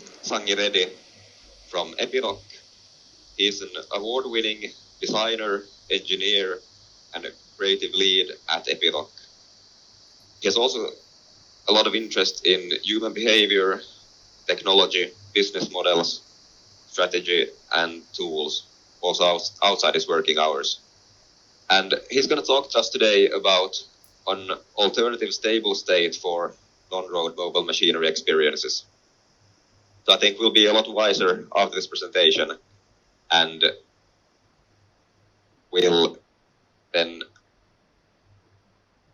Sangi Reddy from Epiroc. He's an award-winning designer, engineer, and a creative lead at Epiroc. He has also a lot of interest in human behavior, technology, business models, strategy, and tools, also outside his working hours. And he's going to talk to us today about an alternative stable state for non-road mobile machinery experiences. So I think we'll be a lot wiser after this presentation, and we'll then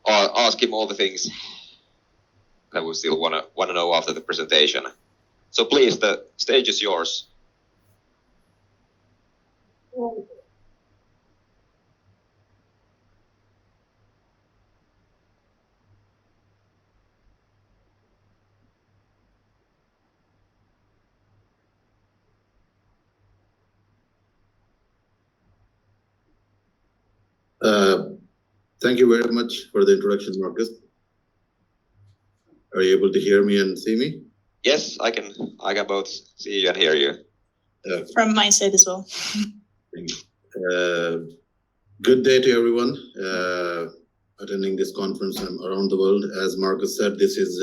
ask him all the things that we still want to know after the presentation. So please, the stage is yours. Thank you very much for the introduction, Marcus. Are you able to hear me and see me? Yes, I can both see you and hear you. From my side as well. Thank you. Good day to everyone attending this conference around the world. As Marcus said, this is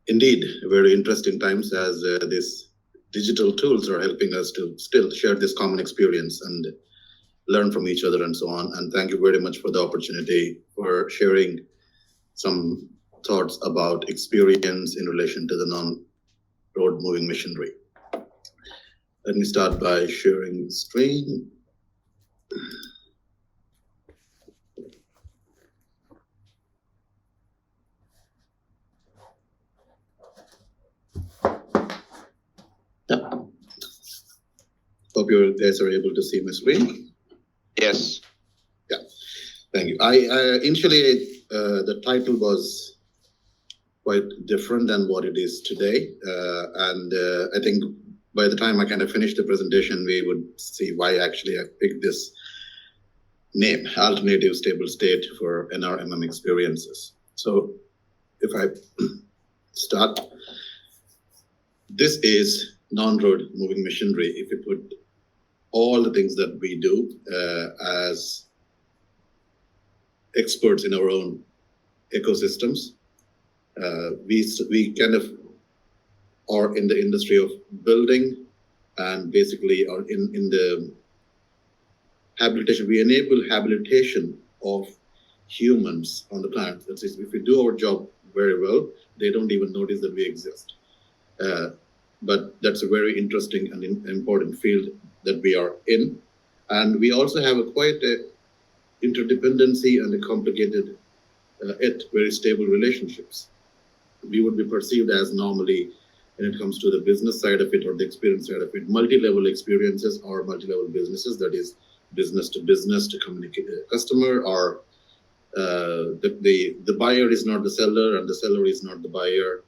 indeed very interesting times as these digital tools are helping us to still share this common experience and learn from each other and so on. And thank you very much for the opportunity for sharing some thoughts about experience in relation to the non-road moving machinery. Let me start by sharing the screen. Yeah. Hope you guys are able to see my screen. Yes. Yeah. Thank you. I initially the title was quite different than what it is today, and I think by the time I kind of finished the presentation, we would see why actually I picked this name, Alternative Stable State for NRMM Experiences. So if I start, this is non-road moving machinery. If you put all the things that we do as experts in our own ecosystems, we kind of are in the industry of building and basically are in the habilitation. We enable habilitation of humans on the planet. That is, if we do our job very well, they don't even notice that we exist. But that's a very interesting and important field that we are in. And we also have quite a interdependency and a complicated, yet very stable relationships. We would be perceived as normally, when it comes to the business side of it or the experience side of it, multi-level experiences or multi-level businesses, that is business to communicate with the customer, or the buyer is not the seller and the seller is not the buyer,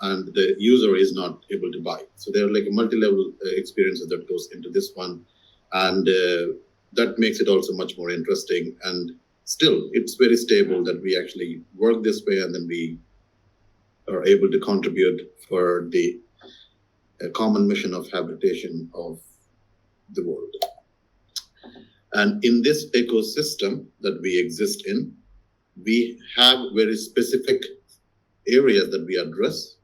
and the user is not able to buy. So there are like a multi-level experiences that goes into this one, and that makes it also much more interesting. And still, it's very stable that we actually work this way, and then we are able to contribute for the common mission of habilitation of the world. And in this ecosystem that we exist in, we have very specific areas that we address,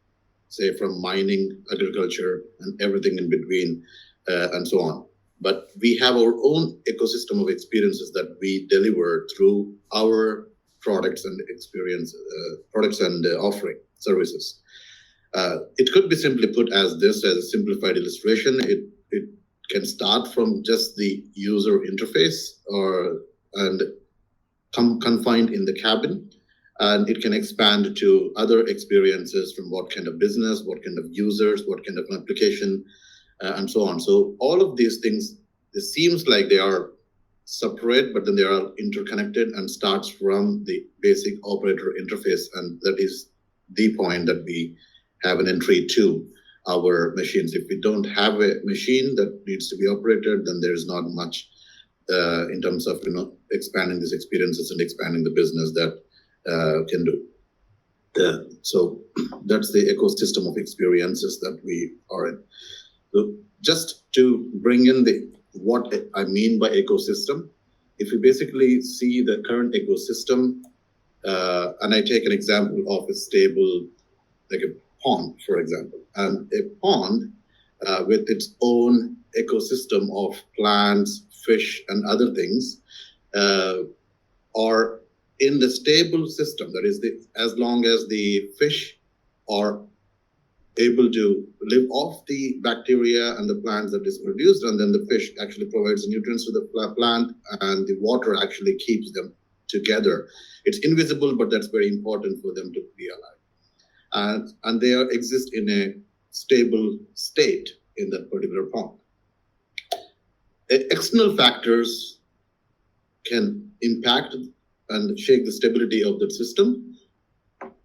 say from mining, agriculture, and everything in between, and so on. But we have our own ecosystem of experiences that we deliver through our products and experience, products and offering services. It could be simply put as this, as a simplified illustration. It can start from just the user interface and confined in the cabin, and it can expand to other experiences from what kind of business, what kind of users, what kind of application, and so on. So all of these things, it seems like they are separate, but then they are interconnected and starts from the basic operator interface, and that is the point that we have an entry to our machines. If we don't have a machine that needs to be operated, then there's not much in terms of expanding these experiences and expanding the business that can do. So that's the ecosystem of experiences that we are in. So just to bring in what I mean by ecosystem, if you basically see the current ecosystem, and I take an example of a stable, like a pond, for example, and a pond with its own ecosystem of plants, fish, and other things are in the stable system. That is, as long as the fish are able to live off the bacteria and the plants that is produced, and then the fish actually provides the nutrients to the plant, and the water actually keeps them together. It's invisible, but that's very important for them to be alive. And they exist in a stable state in that particular pond. External factors can impact and shake the stability of the system.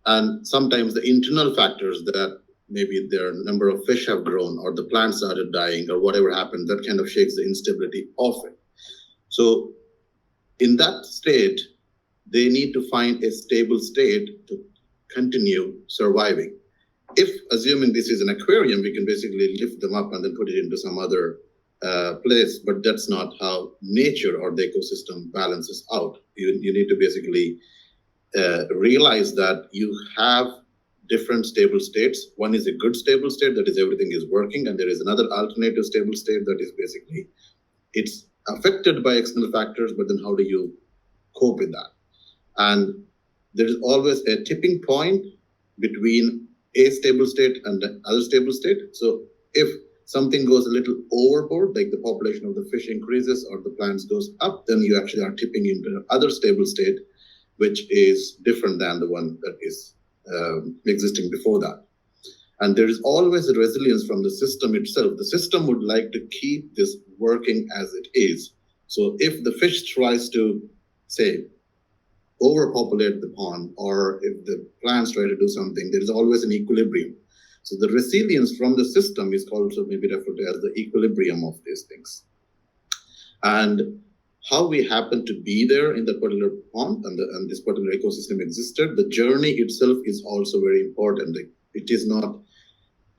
And sometimes the internal factors that maybe their number of fish have grown or the plants started dying or whatever happened, that kind of shakes the instability of it. So in that state, they need to find a stable state to continue surviving. If, assuming this is an aquarium, we can basically lift them up and then put it into some other place, but that's not how nature or the ecosystem balances out. You need to basically realize that you have different stable states. One is a good stable state, that is everything is working, and there is another alternative stable state that is basically it's affected by external factors, but then how do you cope with that? And there is always a tipping point between a stable state and the other stable state. So if something goes a little overboard, like the population of the fish increases or the plants goes up, then you actually are tipping into another stable state, which is different than the one that is existing before that. And there is always a resilience from the system itself. The system would like to keep this working as it is. So if the fish tries to, say, overpopulate the pond, or if the plants try to do something, there is always an equilibrium. So the resilience from the system is also maybe referred to as the equilibrium of these things. And how we happen to be there in the particular pond and this particular ecosystem existed, the journey itself is also very important. It is not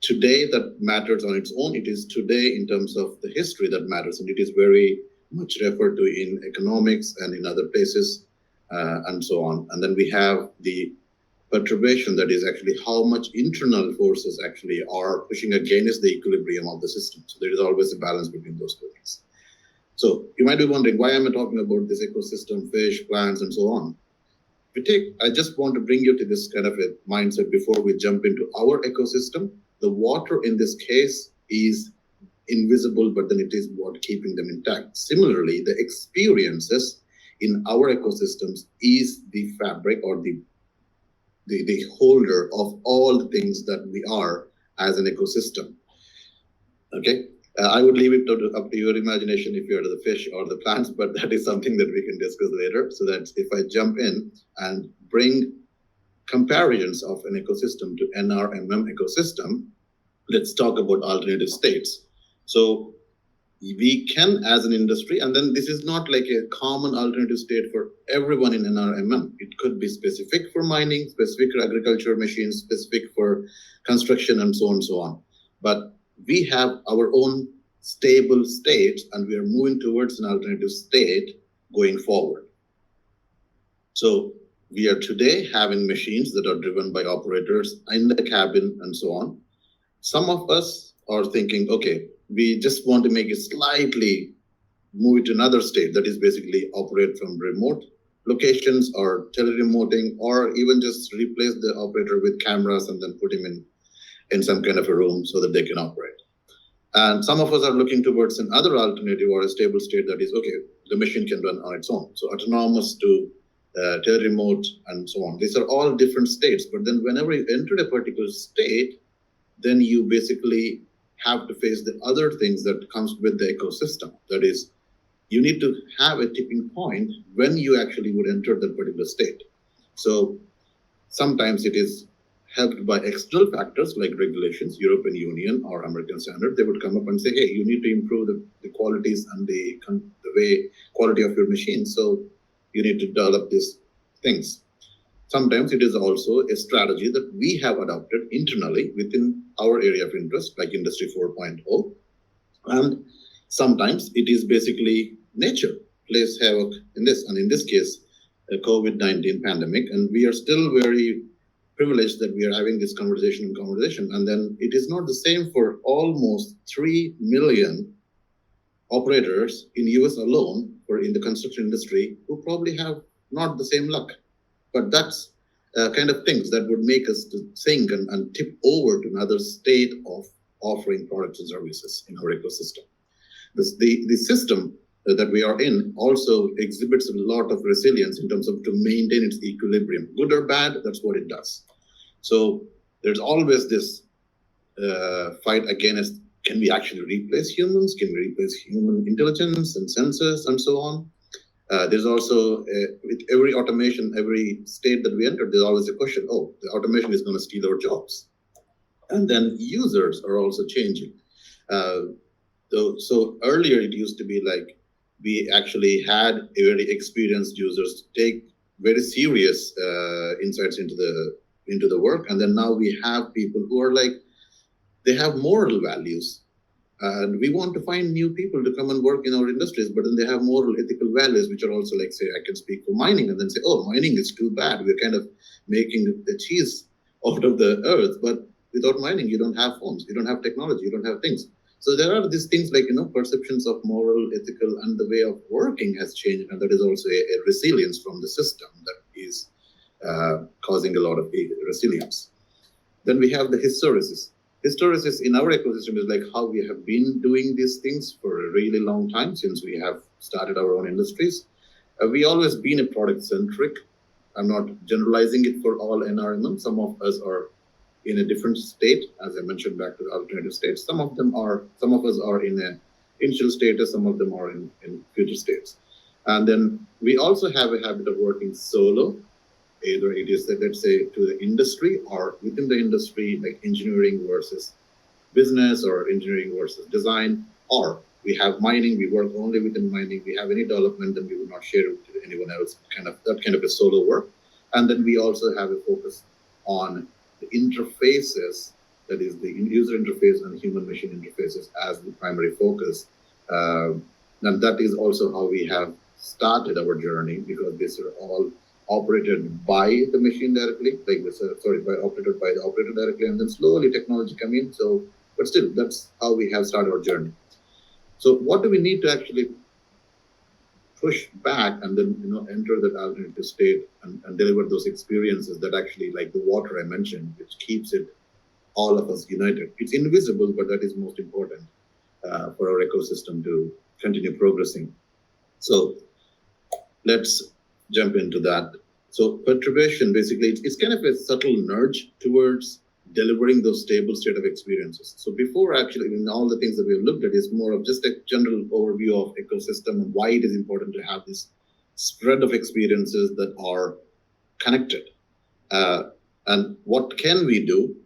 today that matters on its own. It is today in terms of the history that matters. And it is very much referred to in economics and in other places and so on. And then we have the perturbation, that is actually how much internal forces actually are pushing against the equilibrium of the system. So there is always a balance between those two things. So you might be wondering, why am I talking about this ecosystem, fish, plants, and so on? I just want to bring you to this kind of a mindset before we jump into our ecosystem. The water in this case is invisible, but then it is what keeping them intact. Similarly, the experiences in our ecosystems is the fabric or the holder of all the things that we are as an ecosystem. Okay. I would leave it up to your imagination if you're the fish or the plants, but that is something that we can discuss later. So that if I jump in and bring comparisons of an ecosystem to NRMM ecosystem, let's talk about alternative states. So we can, as an industry, and then this is not like a common alternative state for everyone in NRMM. It could be specific for mining, specific for agriculture machines, specific for construction, and so on and so on. But we have our own stable states, and we are moving towards an alternative state going forward. So we are today having machines that are driven by operators in the cabin and so on. Some of us are thinking, okay, we just want to make it slightly move it to another state, that is basically operate from remote locations or teleremoting, or even just replace the operator with cameras and then put him in some kind of a room so that they can operate. And some of us are looking towards another alternative or a stable state that is, okay, the machine can run on its own. So autonomous to teleremote and so on. These are all different states. But then whenever you enter a particular state, then you basically have to face the other things that comes with the ecosystem. That is, you need to have a tipping point when you actually would enter that particular state. So sometimes it is helped by external factors like regulations, European Union or American standard. They would come up and say, hey, you need to improve the qualities and the way quality of your machine. So you need to develop these things. Sometimes it is also a strategy that we have adopted internally within our area of interest, like Industry 4.0. And sometimes it is basically nature plays havoc in this. And in this case, the COVID-19 pandemic. And we are still very privileged that we are having this conversation. And then it is not the same for almost 3 million operators in US alone, or in the construction industry, who probably have not the same luck. But that's kind of things that would make us to think and tip over to another state of offering products and services in our ecosystem. The system that we are in also exhibits a lot of resilience in terms of to maintain its equilibrium. Good or bad, that's what it does. So there's always this fight against, can we actually replace humans? Can we replace human intelligence and sensors and so on? There's also, with every automation, every state that we enter, there's always a question, oh, the automation is going to steal our jobs. And then users are also changing. So earlier it used to be like, we actually had very experienced users take very serious insights into the work. And then now we have people who are like, they have moral values. And we want to find new people to come and work in our industries, but then they have moral, ethical values, which are also like, say, I can speak for mining and then say, oh, mining is too bad. We're kind of making the cheese out of the earth. But without mining, you don't have phones, you don't have technology, you don't have things. So there are these things like, perceptions of moral, ethical, and the way of working has changed. And that is also a resilience from the system that is causing a lot of resilience. Then we have the hysteresis. Hysteresis in our ecosystem is like how we have been doing these things for a really long time since we have started our own industries. We always been a product centric. I'm not generalizing it for all NRMM. Some of us are in a different state, as I mentioned back to the alternative states. Some of us are in an initial status, some of them are in future states. And then we also have a habit of working solo. Either it is, let's say, to the industry or within the industry, like engineering versus business or engineering versus design, or we have mining, we work only within mining, we have any development, then we will not share it to anyone else, that kind of a solo work. And then we also have a focus on the interfaces, that is the user interface and human-machine interfaces as the primary focus. And that is also how we have started our journey, because these are all operated by the machine directly, operated by the operator directly, and then slowly technology come in. So, but still, that's how we have started our journey. So what do we need to actually push back and then, enter that alternative state and deliver those experiences that actually, like the water I mentioned, which keeps it, all of us united. It's invisible, but that is most important for our ecosystem to continue progressing. So let's jump into that. So perturbation, basically, it's kind of a subtle nudge towards delivering those stable state of experiences. So before actually, in all the things that we've looked at is more of just a general overview of ecosystem and why it is important to have this spread of experiences that are connected. And what can we do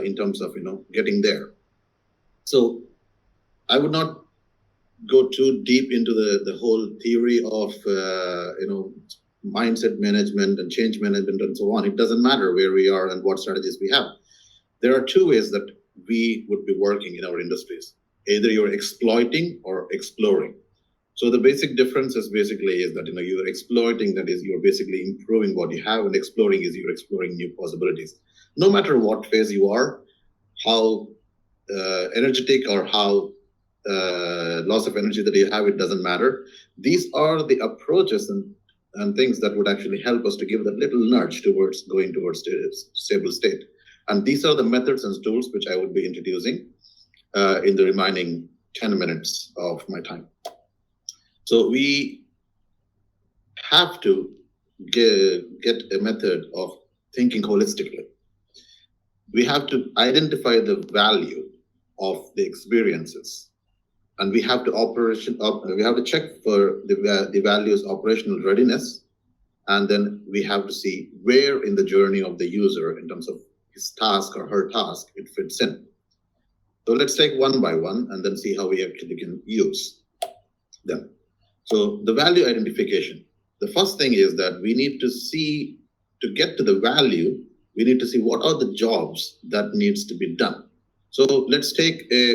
in terms of, getting there? So I would not go too deep into the whole theory of, mindset management and change management and so on. It doesn't matter where we are and what strategies we have. There are two ways that we would be working in our industries. Either you're exploiting or exploring. So the basic difference is basically is that, you're exploiting, that is, you're basically improving what you have, and exploring is you're exploring new possibilities. No matter what phase you are, how energetic or how loss of energy that you have, it doesn't matter. These are the approaches and things that would actually help us to give that little nudge towards going towards a stable state. And these are the methods and tools which I would be introducing in the remaining 10 minutes of my time. So we have to get a method of thinking holistically. We have to identify the value of the experiences, and we have to check for the value's operational readiness, and then we have to see where in the journey of the user, in terms of his task or her task, it fits in. So let's take one by one and then see how we actually can use them. So the value identification. The first thing is that we need to to get to the value, we need to see what are the jobs that needs to be done. So let's take a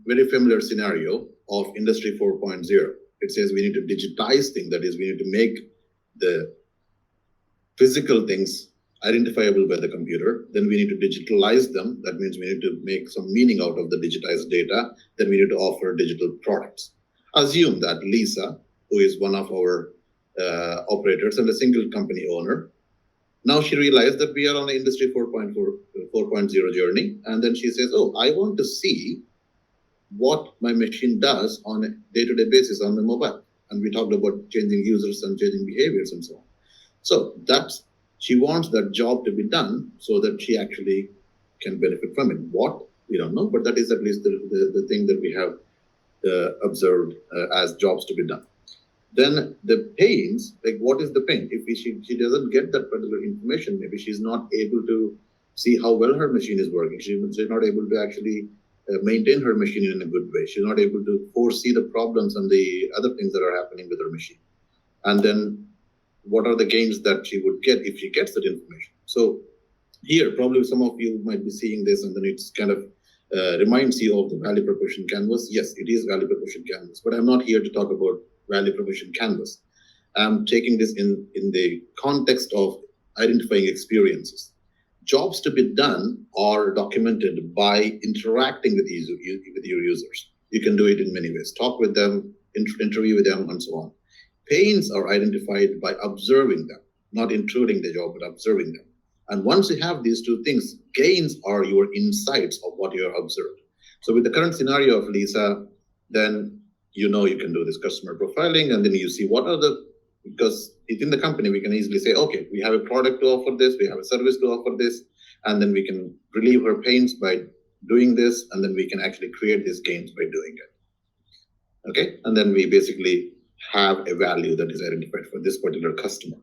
very familiar scenario of Industry 4.0. It says we need to digitize things. That is, we need to make the physical things identifiable by the computer. Then we need to digitalize them. That means we need to make some meaning out of the digitized data. Then we need to offer digital products. Assume that Lisa, who is one of our operators and a single company owner, now she realized that we are on the Industry 4.0 journey. And then she says, oh, I want to see what my machine does on a day-to-day basis on the mobile. And we talked about changing users and changing behaviors and so on. So she wants that job to be done so that she actually can benefit from it. What? We don't know, but that is at least the thing that we have observed as jobs to be done. Then the pains, like what is the pain? If she doesn't get that particular information, maybe she's not able to see how well her machine is working. She's not able to actually maintain her machine in a good way. She's not able to foresee the problems and the other things that are happening with her machine. And then what are the gains that she would get if she gets that information? So here, probably some of you might be seeing this, and then it's kind of reminds you of the value proposition canvas. Yes, it is value proposition canvas, but I'm not here to talk about value proposition canvas. I'm taking this in the context of identifying experiences. Jobs to be done are documented by interacting with your users. You can do it in many ways. Talk with them, interview with them, and so on. Pains are identified by observing them, not intruding the job, but observing them. And once you have these two things, gains are your insights of what you have observed. So with the current scenario of Lisa, then you can do this customer profiling, and then you see what are because within the company, we can easily say, okay, we have a product to offer this, we have a service to offer this, and then we can relieve her pains by doing this, and then we can actually create these gains by doing it. Okay, and then we basically have a value that is identified for this particular customer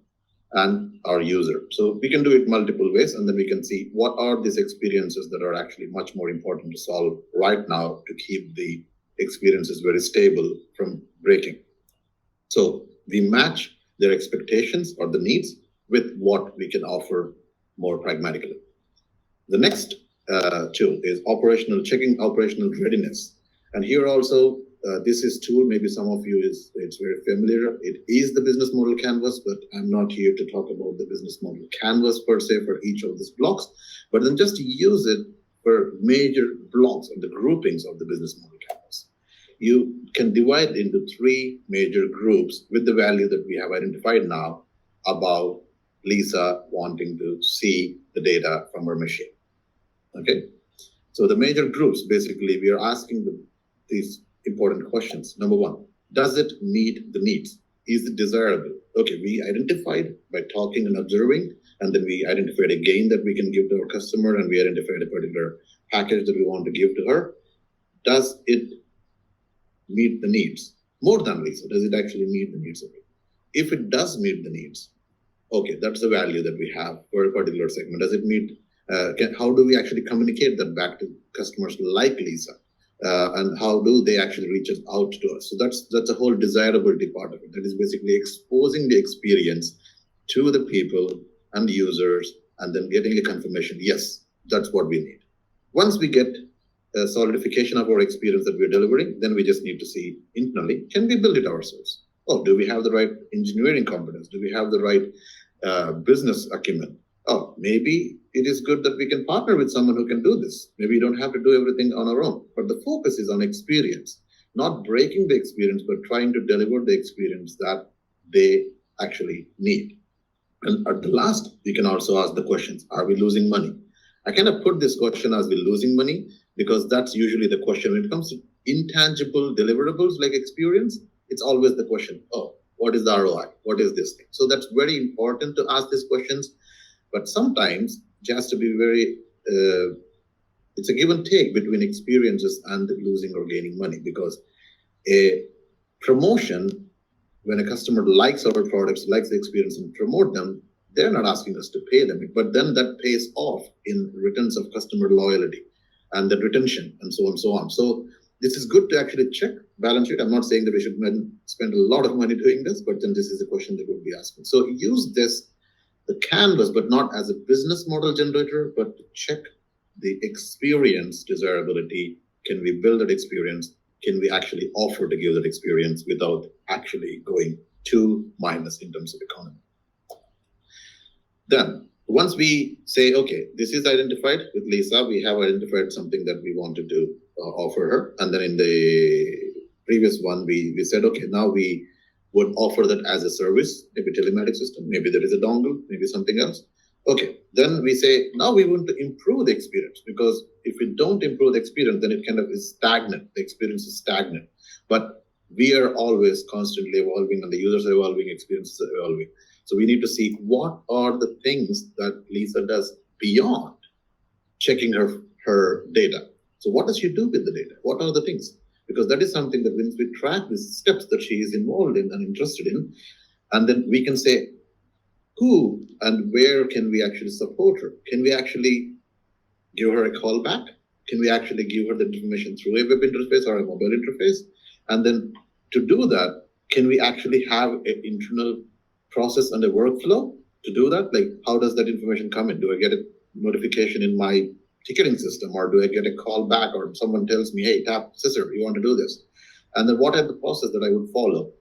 and our user. So we can do it multiple ways, and then we can see what are these experiences that are actually much more important to solve right now to keep the experiences very stable from breaking. So we match their expectations or the needs with what we can offer more pragmatically. The next tool is checking operational readiness. And here also, this is tool, maybe some of you it's very familiar. It is the business model canvas, but I'm not here to talk about the business model canvas per se for each of these blocks, but then just use it for major blocks and the groupings of the business model canvas. You can divide into 3 major groups with the value that we have identified now about Lisa wanting to see the data from her machine. Okay, so the major groups, basically, we are asking these important questions. Number 1, does it meet the needs? Is it desirable? Okay, we identified by talking and observing, and then we identified a gain that we can give to our customer, and we identified a particular package that we want to give to her. Does it meet the needs? More than Lisa, does it actually meet the needs of it? If it does meet the needs, okay, that's the value that we have for a particular segment. Does it meet, how do we actually communicate that back to customers like Lisa? And how do they actually reach out to us? So that's a whole desirability part of it. That is basically exposing the experience to the people and the users, and then getting a confirmation. Yes, that's what we need. Once we get a solidification of our experience that we're delivering, then we just need to see internally, can we build it ourselves? Oh, do we have the right engineering competence? Do we have the right business acumen? Oh, maybe it is good that we can partner with someone who can do this. Maybe we don't have to do everything on our own, but the focus is on experience, not breaking the experience, but trying to deliver the experience that they actually need. And at the last, you can also ask the questions, are we losing money? I kind of put this question as we're losing money because that's usually the question. When it comes to intangible deliverables like experience, it's always the question, oh, what is the ROI? What is this thing? So that's very important to ask these questions. But sometimes it has to be very, it's a give and take between experiences and losing or gaining money, because a promotion, when a customer likes our products, likes the experience and promote them, they're not asking us to pay them, but then that pays off in returns of customer loyalty and the retention and so on and so on. So this is good to actually check balance sheet. I'm not saying that we should spend a lot of money doing this, but then this is a question that we'll be asking. So use this the canvas, but not as a business model generator, but to check the experience desirability. Can we build that experience? Can we actually offer to give that experience without actually going too minus in terms of economy? Then, once we say, okay, this is identified with Lisa, we have identified something that we want to do, offer her. And then in the previous one, we said, okay, now we would offer that as a service, maybe telematic system, maybe there is a dongle, maybe something else. Okay, then we say, now we want to improve the experience, because if we don't improve the experience, then it kind of is stagnant. The experience is stagnant. But we are always constantly evolving, and the users are evolving, experiences are evolving. So we need to see what are the things that Lisa does beyond checking her data. So what does she do with the data? What are the things? Because that is something that once we track the steps that she is involved in and interested in, and then we can say, who and where can we actually support her? Can we actually give her a call back? Can we actually give her the information through a web interface or a mobile interface? And then to do that, can we actually have an internal process and a workflow to do that? Like, how does that information come in? Do I get a notification in my ticketing system, or do I get a call back, or someone tells me, hey, tap Sisir, you want to do this? And then what are the process that I would follow?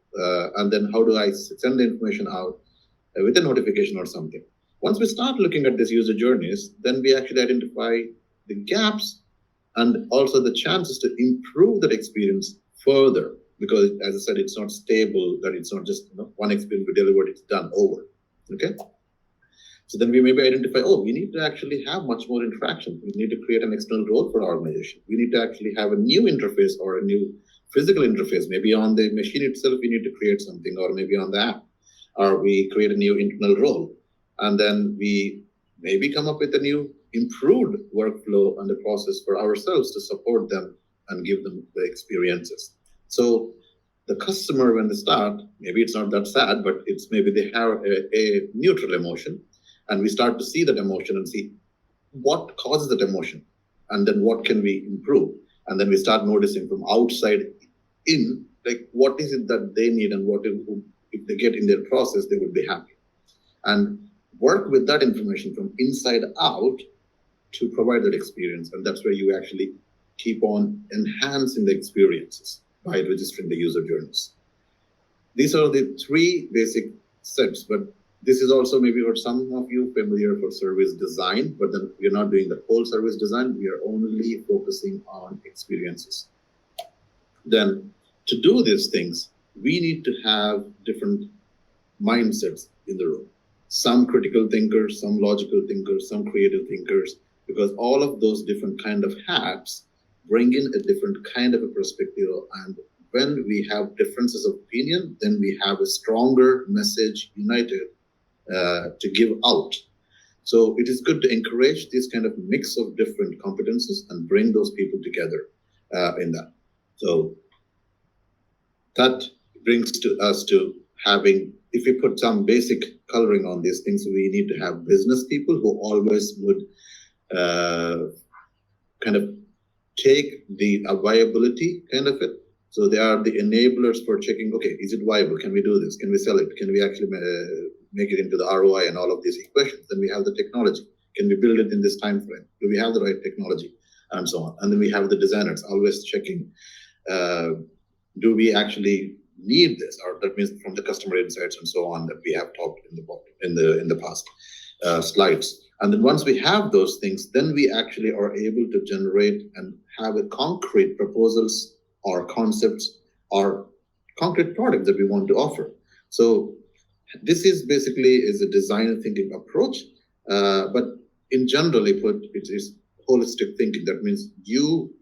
And then how do I send the information out with a notification or something? Once we start looking at these user journeys, then we actually identify the gaps and also the chances to improve that experience further. Because as I said, it's not stable, that it's not just one experience we delivered, it's done over. Okay. So then we maybe identify, oh, we need to actually have much more interaction. We need to create an external role for our organization. We need to actually have a new interface or a new physical interface. Maybe on the machine itself, we need to create something, or maybe on the app, or we create a new internal role. And then we maybe come up with a new improved workflow and the process for ourselves to support them and give them the experiences. So the customer, when they start, maybe it's not that sad, but it's maybe they have a neutral emotion. And we start to see that emotion and see what causes that emotion, and then what can we improve. And then we start noticing from outside in, like, what is it that they need, and what if they get in their process, they would be happy. And work with that information from inside out to provide that experience. And that's where you actually keep on enhancing the experiences by registering the user journeys. These are the three basic steps, but this is also maybe for some of you familiar for service design, but then we're not doing the whole service design. We are only focusing on experiences. Then to do these things, we need to have different mindsets in the room. Some critical thinkers, some logical thinkers, some creative thinkers, because all of those different kind of hats bring in a different kind of a perspective. And when we have differences of opinion, then we have a stronger message united to give out. So it is good to encourage this kind of mix of different competences and bring those people together in that. So that brings us to having, if we put some basic coloring on these things, we need to have business people who always would kind of take the viability kind of it. So they are the enablers for checking, okay, is it viable? Can we do this? Can we sell it? Can we actually make it into the ROI and all of these equations? Then we have the technology. Can we build it in this time frame? Do we have the right technology? And so on. And then we have the designers always checking, do we actually need this? Or that means from the customer insights and so on that we have talked in the past slides. And then once we have those things, then we actually are able to generate and have a concrete proposals or concepts or concrete product that we want to offer. So this is basically is a design thinking approach, but in generally put, it is holistic thinking. That means you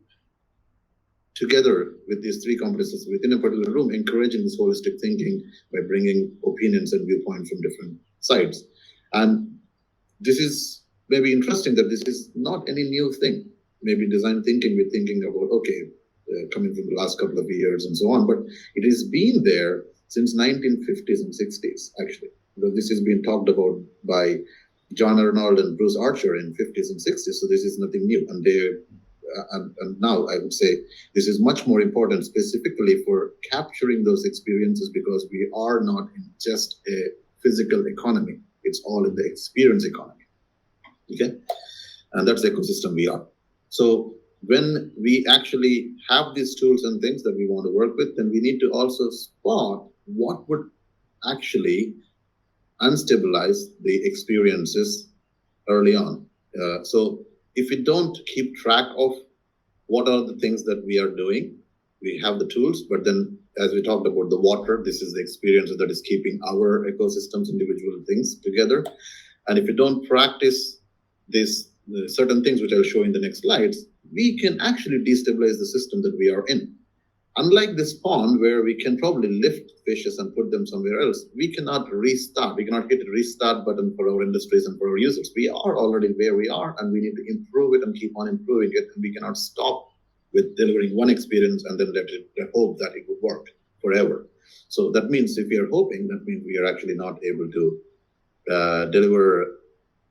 together with these three competencies within a particular room, encouraging this holistic thinking by bringing opinions and viewpoints from different sides. And this is maybe interesting that this is not any new thing. Maybe design thinking, we're thinking about, okay, coming from the last couple of years and so on, but it has been there since 1950s and 60s, actually. Because this has been talked about by John Arnold and Bruce Archer in 50s and 60s, so this is nothing new. And and now I would say this is much more important specifically for capturing those experiences, because we are not in just a physical economy. It's all in the experience economy. Okay, and that's the ecosystem we are. So when we actually have these tools and things that we want to work with, then we need to also spot what would actually unstabilize the experiences early on. So if we don't keep track of what are the things that we are doing, we have the tools, but then as we talked about the water, this is the experience that is keeping our ecosystems, individual things together. And if we don't practice these certain things, which I'll show in the next slides, we can actually destabilize the system that we are in. Unlike this pond where we can probably lift fishes and put them somewhere else, we cannot restart. We cannot hit a restart button for our industries and for our users. We are already where we are, and we need to improve it and keep on improving it. And we cannot stop with delivering one experience and then hope that it would work forever. So that means if we are hoping, that means we are actually not able to deliver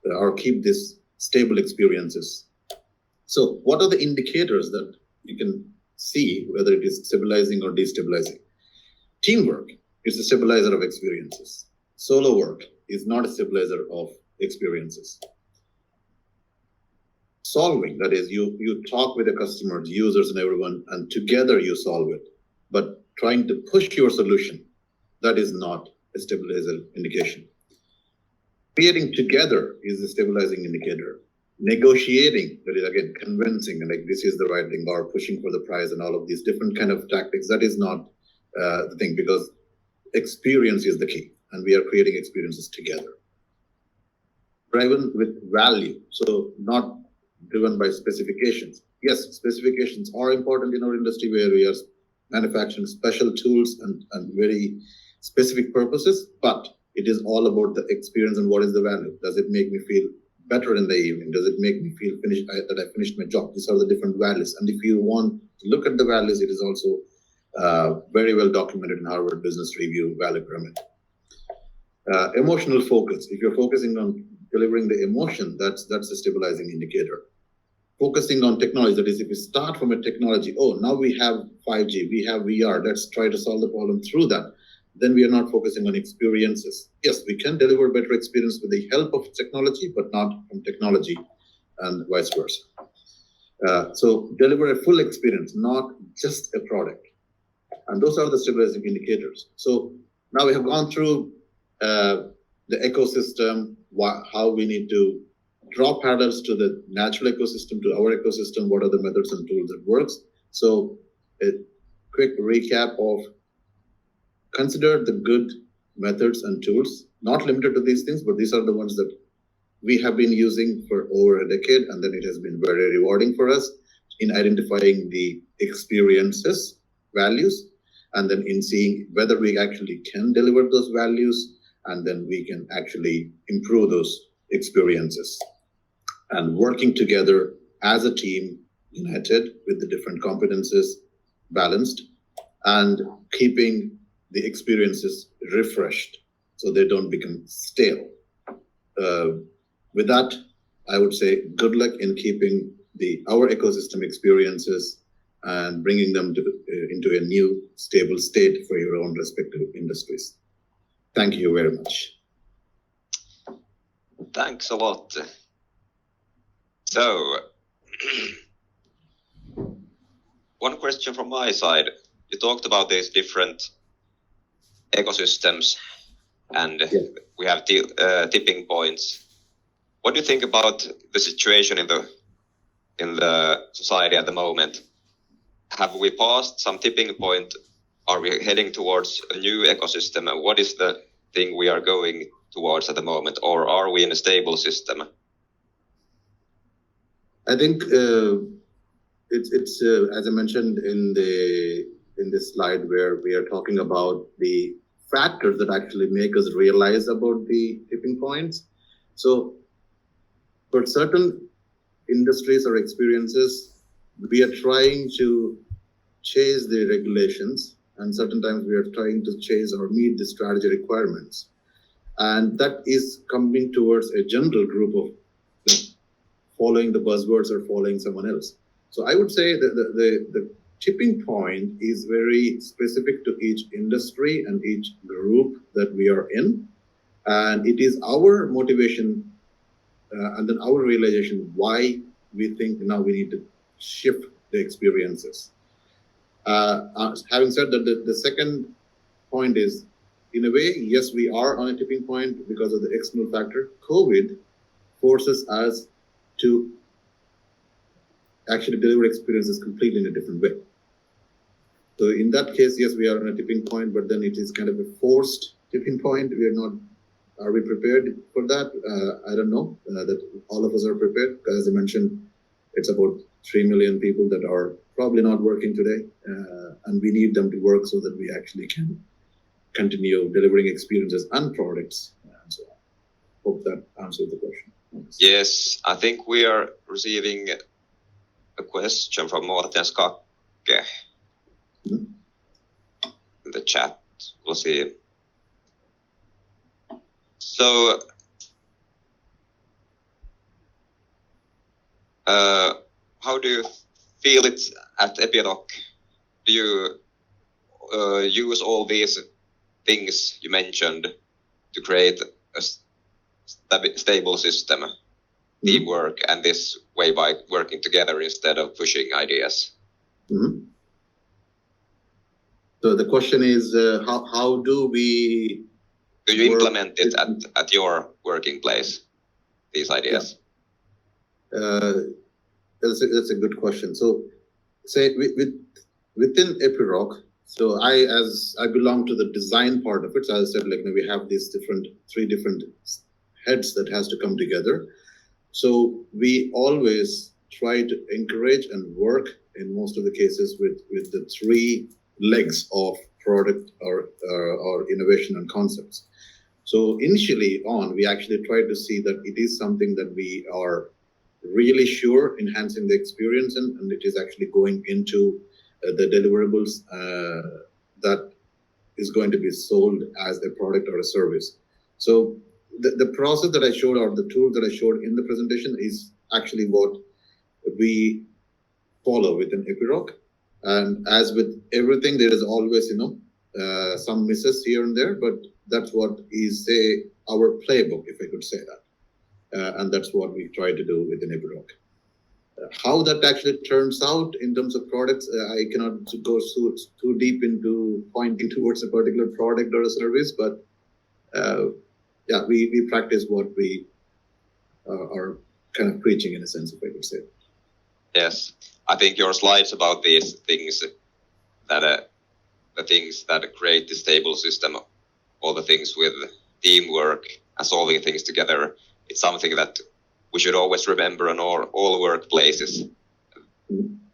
or keep these stable experiences. So what are the indicators that you can see whether it is stabilizing or destabilizing? Teamwork is a stabilizer of experiences. Solo work is not a stabilizer of experiences. Solving, that is, you talk with the customers, users, and everyone, and together you solve it. But trying to push your solution, that is not a stabilizer indication. Creating together is a stabilizing indicator. Negotiating, that is again convincing, and like this is the right thing, or pushing for the price and all of these different kind of tactics, that is not the thing, because experience is the key, and we are creating experiences together. Driven with value, so not driven by specifications. Yes, specifications are important in our industry where we are manufacturing special tools and very specific purposes, but it is all about the experience and what is the value. Does it make me feel better in the evening? Does it make me feel that I finished my job? These are the different values. And if you want to look at the values, it is also very well documented in Harvard Business Review value pyramid. Emotional focus. If you're focusing on delivering the emotion, that's a stabilizing indicator. Focusing on technology, that is, if we start from a technology, now we have 5G, we have VR, let's try to solve the problem through that. Then we are not focusing on experiences. Yes, we can deliver better experience with the help of technology, but not from technology, and vice versa. So deliver a full experience, not just a product. And those are the stabilizing indicators. So now we have gone through the ecosystem, how we need to draw parallels to the natural ecosystem, to our ecosystem, what are the methods and tools that works. So a quick recap of consider the good methods and tools, not limited to these things, but these are the ones that we have been using for over a decade, and then it has been very rewarding for us in identifying the experiences, values, and then in seeing whether we actually can deliver those values, and then we can actually improve those experiences. And working together as a team, united with the different competences, balanced, and keeping the experiences refreshed so they don't become stale. With that, I would say good luck in keeping our ecosystem experiences and bringing them into a new stable state for your own respective industries. Thank you very much. Thanks a lot. So, one question from my side. You talked about these different ecosystems, and we have tipping points. What do you think about the situation in the society at the moment? Have we passed some tipping point? Are we heading towards a new ecosystem? And what is the thing we are going towards at the moment, or are we in a stable system? I think it's as I mentioned in this slide where we are talking about the factors that actually make us realize about the tipping points. So for certain industries or experiences, we are trying to chase the regulations, and certain times we are trying to chase or meet the strategy requirements. And that is coming towards a general group of following the buzzwords or following someone else. So I would say that the tipping point is very specific to each industry and each group that we are in. And it is our motivation and then our realization why we think now we need to shift the experiences. Having said that, the second point is, in a way, yes, we are on a tipping point because of the external factor. COVID forces us to actually deliver experiences completely in a different way. So in that case, yes, we are on a tipping point, but then it is kind of a forced tipping point. We are not. Are we prepared for that? I don't know that all of us are prepared. As I mentioned, it's about 3 million people that are probably not working today, and we need them to work so that we actually can continue delivering experiences and products and so on. Hope that answers the question. Yes, I think we are receiving a question from Morten Skakke in the chat. We'll see. So, how do you feel it at Epiroc? Do you use all these things you mentioned to create a stable system, teamwork, and this way by working together instead of pushing ideas? So the question is, how do we... Do you implement it at your working place, these ideas? Yeah. That's a good question. So, say within Epiroc, so I belong to the design part of it. So as I said, we have these three different heads that has to come together. So we always try to encourage and work in most of the cases with the three legs of product or innovation and concepts. So initially on, we actually try to see that it is something that we are really sure enhancing the experience and it is actually going into the deliverables that is going to be sold as a product or a service. So the process that I showed or the tool that I showed in the presentation is actually what we follow within Epiroc. And as with everything, there is always, some misses here and there, but that's what is, say, our playbook, if I could say that. And that's what we try to do within Epiroc. How that actually turns out in terms of products, I cannot go too deep into pointing towards a particular product or a service, but we practice what we are kind of preaching in a sense, if I could say. Yes, I think your slides about these things, that the things that create the stable system, all the things with teamwork and solving things together, it's something that we should always remember in all workplaces,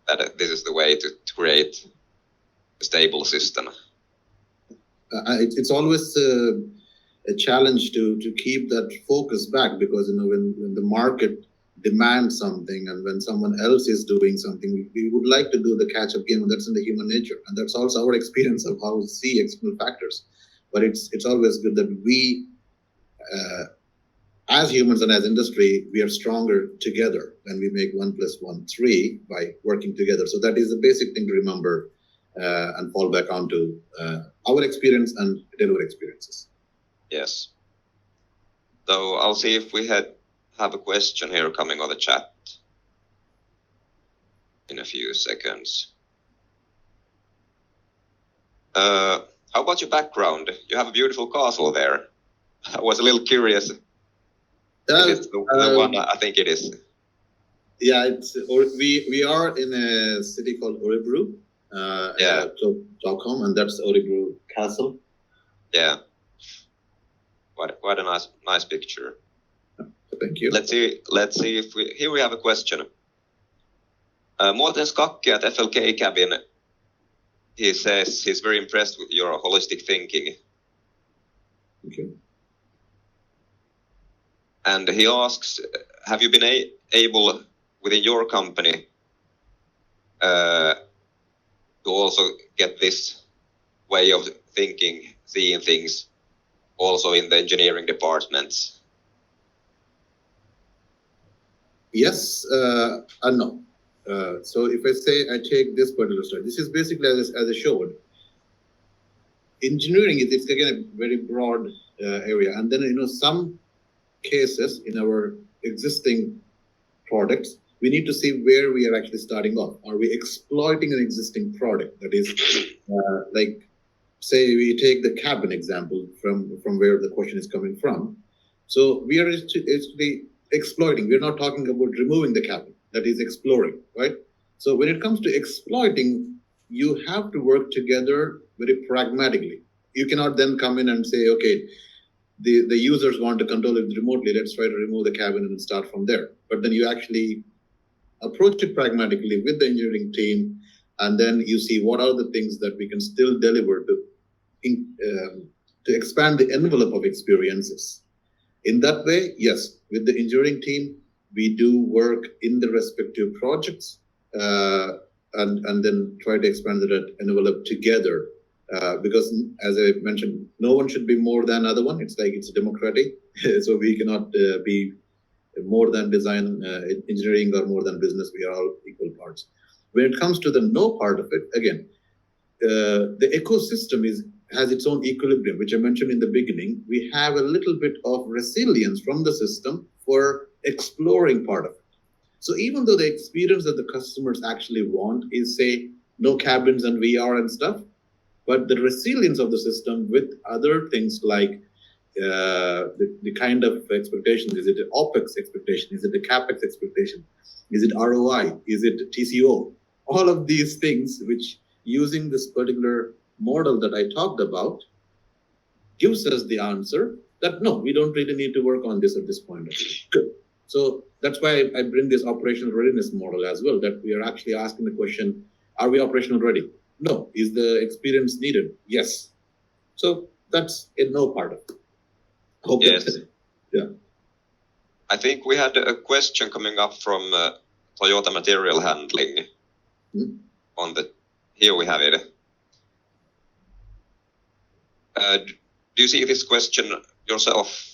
that this is the way to create a stable system. It's always a challenge to keep that focus back, because when the market demands something and when someone else is doing something, we would like to do the catch-up game, and that's in the human nature, and that's also our experience of how we see external factors. But it's always good that we, as humans and as industry, we are stronger together when we make 1 + 1 3 by working together. So that is the basic thing to remember and fall back onto our experience and deliver experiences. Yes. So I'll see if we have a question here coming on the chat in a few seconds. How about your background? You have a beautiful castle there. I was a little curious. It's the one I think it is. Yeah, we are in a city called Örebro, Stockholm, and that's Örebro Castle. Yeah, quite a nice picture. Thank you. Let's see if here we have a question. Morten Skakke at FLK Cabin. He says he's very impressed with your holistic thinking. Okay. And he asks, have you been able within your company to also get this way of thinking, seeing things also in the engineering departments? Yes and no. So if I say I take this particular slide, this is basically as I showed. engineering it's again a very broad area. And then some cases in our existing products, we need to see where we are actually starting off. Are we exploiting an existing product? That is, like, say we take the cabin example from where the question is coming from. So we are actually exploiting. We're not talking about removing the cabin. That is exploring, right? So when it comes to exploiting, you have to work together very pragmatically. You cannot then come in and say, okay, the users want to control it remotely. Let's try to remove the cabin and start from there. But then you actually approach it pragmatically with the engineering team, and then you see what are the things that we can still deliver to expand the envelope of experiences. In that way, yes, with the engineering team, we do work in the respective projects and then try to expand that envelope together. Because as I mentioned, no one should be more than other one. It's like it's democratic, so we cannot be more than design engineering or more than business. We are all equal parts. When it comes to the no part of it, again, the ecosystem has its own equilibrium, which I mentioned in the beginning. We have a little bit of resilience from the system for exploring part of it. So even though the experience that the customers actually want is, say, no cabins and VR and stuff, but the resilience of the system with other things like the kind of expectations, is it an OPEX expectation? Is it a CAPEX expectation? Is it ROI? Is it TCO? All of these things, which using this particular model that I talked about, gives us the answer that no, we don't really need to work on this at this point. Good. So that's why I bring this operational readiness model as well, that we are actually asking the question, are we operational ready? No. Is the experience needed? Yes. So that's a no part of it. Hope yes. Yeah. I think we had a question coming up from Toyota Material Handling. Here we have it. Do you see this question yourself?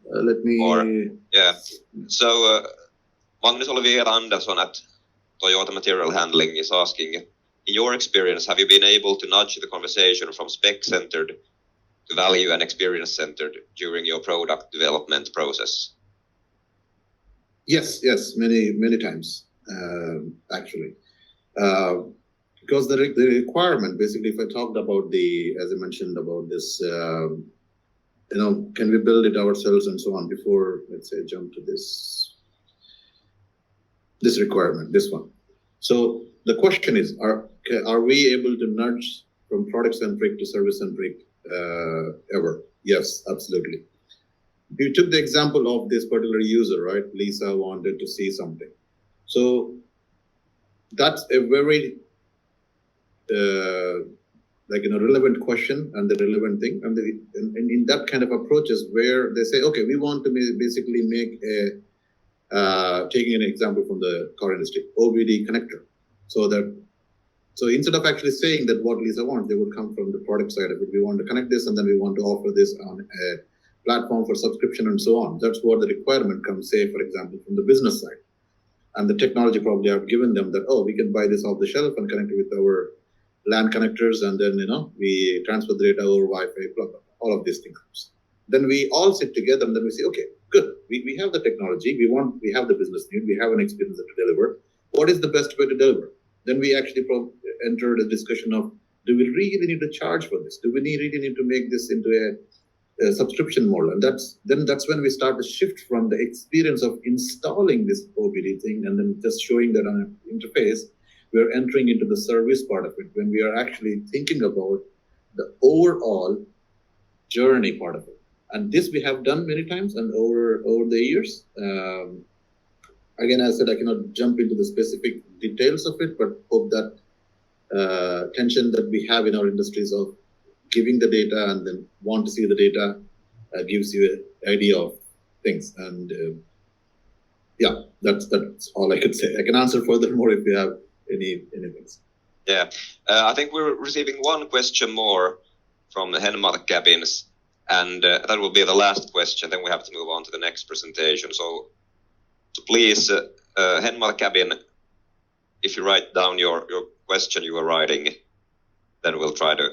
Let me... Yeah. So Magnus Olivier Andersson at Toyota Material Handling is asking, in your experience, have you been able to nudge the conversation from spec-centered to value and experience-centered during your product development process? Yes, many times, actually. Because the requirement, basically, if I talked about as I mentioned about this, can we build it ourselves and so on before, let's say, jump to this requirement, this one. So the question is, are we able to nudge from product-centric to service-centric ever? Yes, absolutely. You took the example of this particular user, right? Lisa wanted to see something. So that's a very relevant question and the relevant thing. And in that kind of approaches where they say, okay, we want to basically make taking an example from the car industry, OBD connector. So instead of actually saying that what Lisa wants, they would come from the product side of it. We want to connect this and then we want to offer this on a platform for subscription and so on. That's what the requirement comes, say, for example, from the business side. And the technology probably have given them that, we can buy this off the shelf and connect it with our LAN connectors, and then, we transfer the data over Wi-Fi, blah, blah, blah, all of these things. Then we all sit together and then we say, okay, good. We have the technology. We have the business need. We have an experience to deliver. What is the best way to deliver? Then we actually enter the discussion of, do we really need to charge for this? Do we really need to make this into a subscription model? And that's when we start to shift from the experience of installing this OBD thing and then just showing that on an interface. We're entering into the service part of it when we are actually thinking about the overall journey part of it. And this we have done many times and over the years. Again, as I said, I cannot jump into the specific details of it, but hope that tension that we have in our industries of giving the data and then want to see the data gives you an idea of things. And that's all I could say. I can answer furthermore if you have anything. Yeah, I think we're receiving one question more from Henmark Cabins, and that will be the last question. Then we have to move on to the next presentation. So please, Henmark Cabin, if you write down your question you are writing, then we'll try to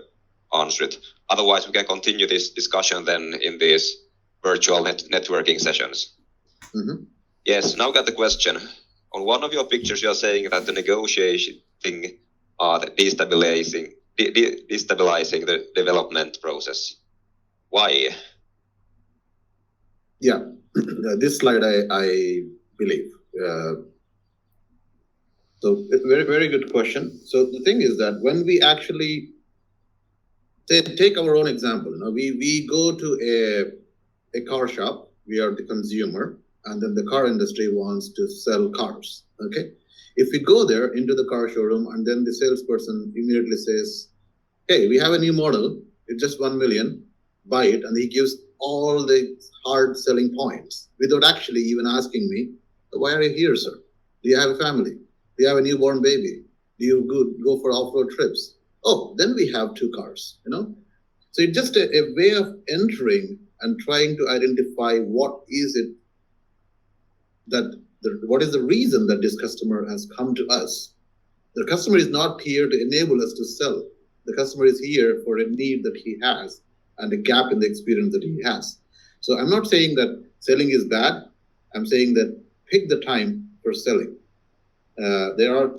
answer it. Otherwise, we can continue this discussion then in these virtual networking sessions. Mm-hmm. Yes, now got the question. On one of your pictures, you're saying that the negotiating are destabilizing the development process. Why? Yeah, this slide I believe. So very, very good question. So the thing is that when we actually take our own example, we go to a car shop, we are the consumer, and then the car industry wants to sell cars, okay? If we go there into the car showroom and then the salesperson immediately says, hey, we have a new model, it's just 1 million, buy it, and he gives all the hard selling points without actually even asking me, why are you here, sir? Do you have a family? Do you have a newborn baby? Do you go for off-road trips? Oh, then we have 2 cars, So it's just a way of entering and trying to identify what is the reason that this customer has come to us. The customer is not here to enable us to sell. The customer is here for a need that he has and a gap in the experience that he has. So I'm not saying that selling is bad. I'm saying that pick the time for selling.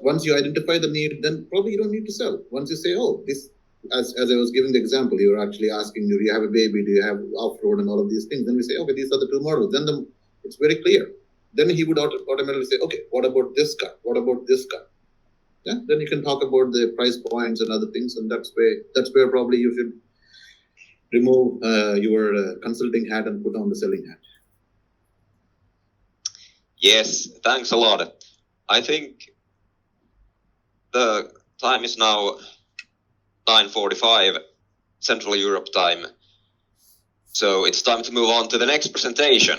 Once you identify the need, then probably you don't need to sell. Once you say, oh, this, as I was giving the example, you were actually asking, do you have a baby? Do you have off-road and all of these things? Then we say, okay, these are the 2 models. Then it's very clear. Then he would automatically say, okay, what about this car? What about this car? Yeah, then you can talk about the price points and other things, and that's where probably you should remove your consulting hat and put on the selling hat. Yes, thanks a lot. I think the time is now 9:45 Central Europe time, so it's time to move on to the next presentation.